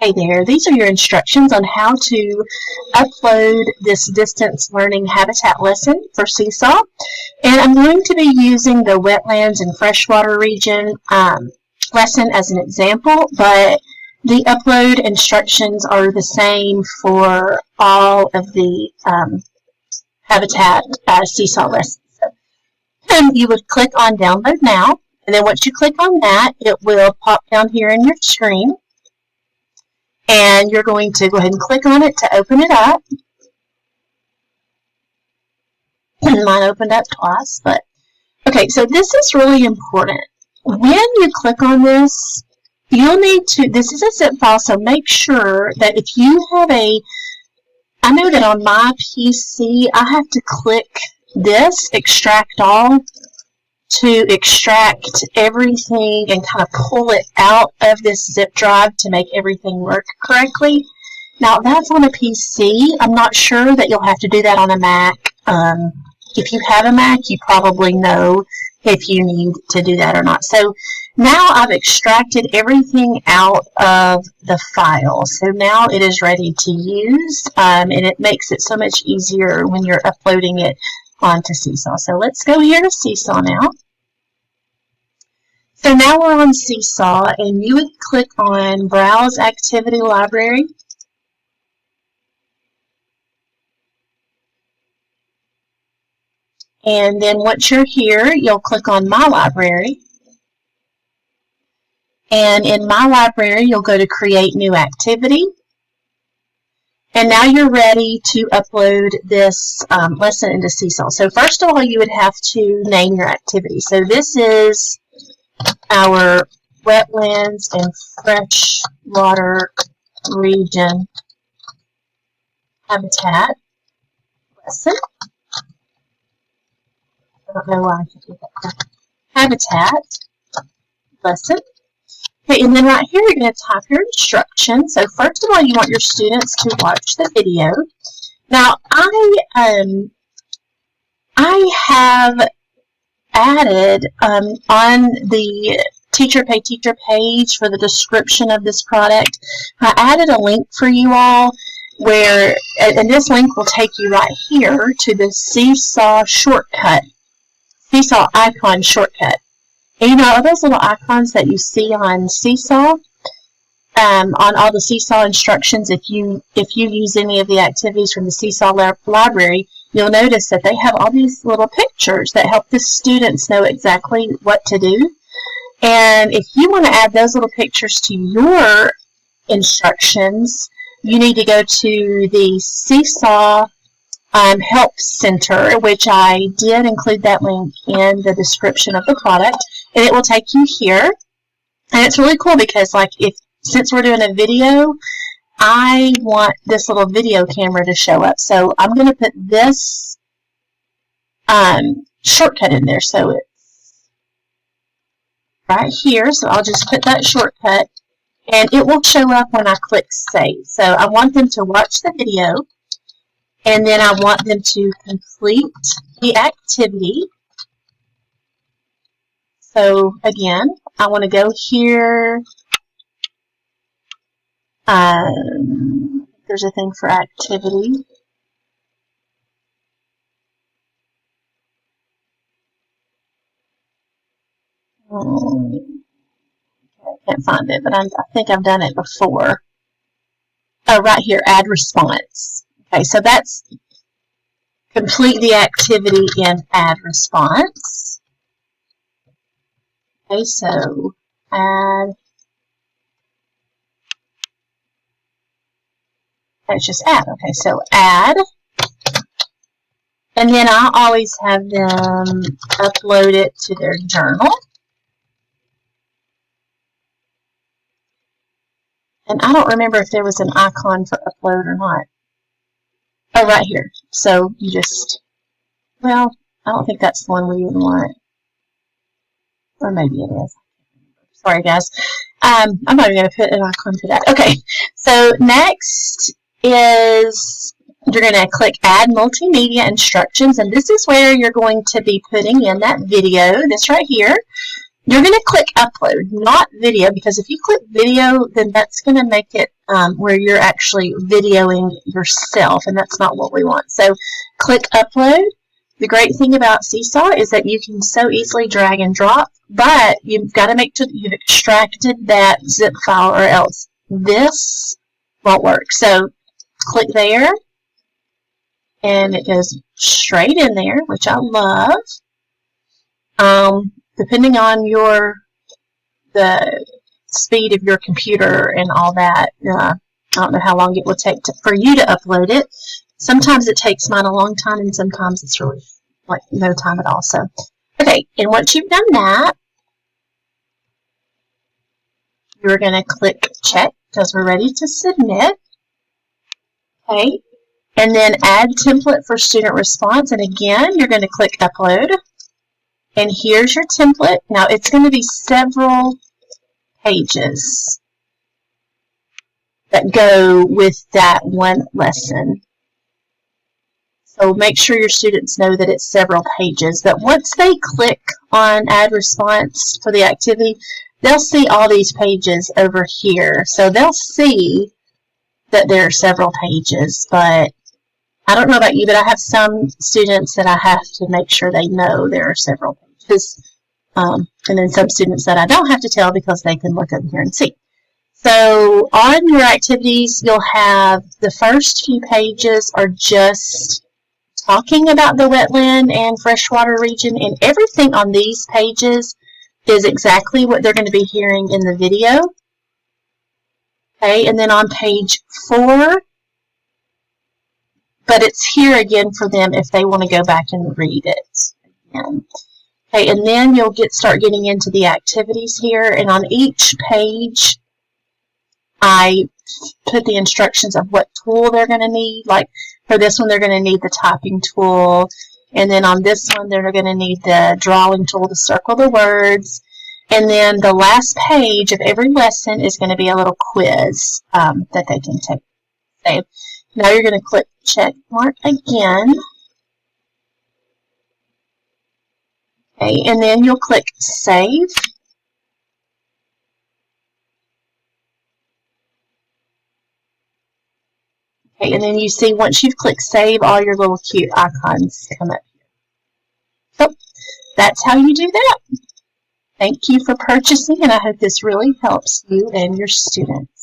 Hey there, these are your instructions on how to upload this distance learning habitat lesson for SeeSaw. And I'm going to be using the wetlands and freshwater region lesson as an example, but the upload instructions are the same for all of the habitat SeeSaw lessons. So, you would click on download now, and then once you click on that, it will pop down here in your screen. And you're going to go ahead and click on it to open it up. Mine opened up twice, but okay, so this is really important. When you click on this, you'll need to, this is a zip file, so make sure that if you have I know that on my PC, I have to click this, extract all, to extract everything and kind of pull it out of this zip drive to make everything work correctly. Now that's on a PC. I'm not sure that you'll have to do that on a Mac. If you have a Mac, you probably know if you need to do that or not. So now I've extracted everything out of the file. So now it is ready to use, and it makes it so much easier when you're uploading it onto SeeSaw. So let's go here to SeeSaw now. So now we're on SeeSaw, and you would click on Browse Activity Library. And then once you're here, you'll click on My Library. And in My Library, you'll go to Create New Activity. And now you're ready to upload this lesson into SeeSaw. So first of all, you would have to name your activity. So this is our wetlands and freshwater region habitat lesson. I don't know why I can't do that. Habitat lesson. Okay, and then right here you're going to type your instructions. So first of all, you want your students to watch the video. Now I have added on the Teacher Pay Teacher page for the description of this product, I added a link for you all where, and this link will take you right here to the SeeSaw shortcut, SeeSaw icon shortcut. And you know, all those little icons that you see on SeeSaw, on all the SeeSaw instructions, if you use any of the activities from the SeeSaw library, you'll notice that they have all these little pictures that help the students know exactly what to do. And if you want to add those little pictures to your instructions, you need to go to the SeeSaw Help Center, which I did include that link in the description of the product, and it will take you here. And it's really cool because, like, since we're doing a video, I want this little video camera to show up. So I'm going to put this shortcut in there. So it's right here. So I'll just put that shortcut, and it will show up when I click save. So I want them to watch the video, and then I want them to complete the activity. So again, I want to go here. There's a thing for activity. Okay, I can't find it, but I think I've done it before. Oh, right here, add response. Okay, so that's complete the activity in add response. Okay, so add. It's just add. Okay, so add. And then I always have them upload it to their journal. And I don't remember if there was an icon for upload or not. Oh, right here. So you just, well, I don't think that's the one we would want. Or maybe it is. Sorry, guys. I'm not even going to put an icon for that. Okay, so next is you're going to click Add Multimedia Instructions, and this is where you're going to be putting in that video, this right here. You're going to click upload, not video, because if you click video, then that's going to make it where you're actually videoing yourself, and that's not what we want. So click upload. The great thing about SeeSaw is that you can so easily drag and drop, but you've got to make sure that you've extracted that zip file, or else this won't work. So click there, and it goes straight in there, which I love. Depending on the speed of your computer and all that, I don't know how long it will take for you to upload it. Sometimes it takes mine a long time, and sometimes it's really like no time at all. So, okay, and once you've done that, you're going to click check because we're ready to submit. Okay, and then add template for student response, and again, you're going to click upload. And here's your template. Now, it's going to be several pages that go with that one lesson. So make sure your students know that it's several pages. But once they click on Add Response for the activity, they'll see all these pages over here. So they'll see that there are several pages. But I don't know about you, but I have some students that I have to make sure they know there are several pages. And then some students that I don't have to tell because they can look over here and see. So on your activities, you'll have the first few pages are just talking about the wetland and freshwater region, and everything on these pages is exactly what they're going to be hearing in the video. Okay, and then on page 4, but it's here again for them if they want to go back and read it again. Okay, and then you'll start getting into the activities here, and on each page, I put the instructions of what tool they're going to need. Like for this one, they're going to need the typing tool, and then on this one, they're going to need the drawing tool to circle the words. And then the last page of every lesson is going to be a little quiz that they can take. Save. Now you're going to click check mark again. Okay, and then you'll click save. Okay, and then you see once you've clicked save, all your little cute icons come up here. So that's how you do that. Thank you for purchasing, and I hope this really helps you and your students.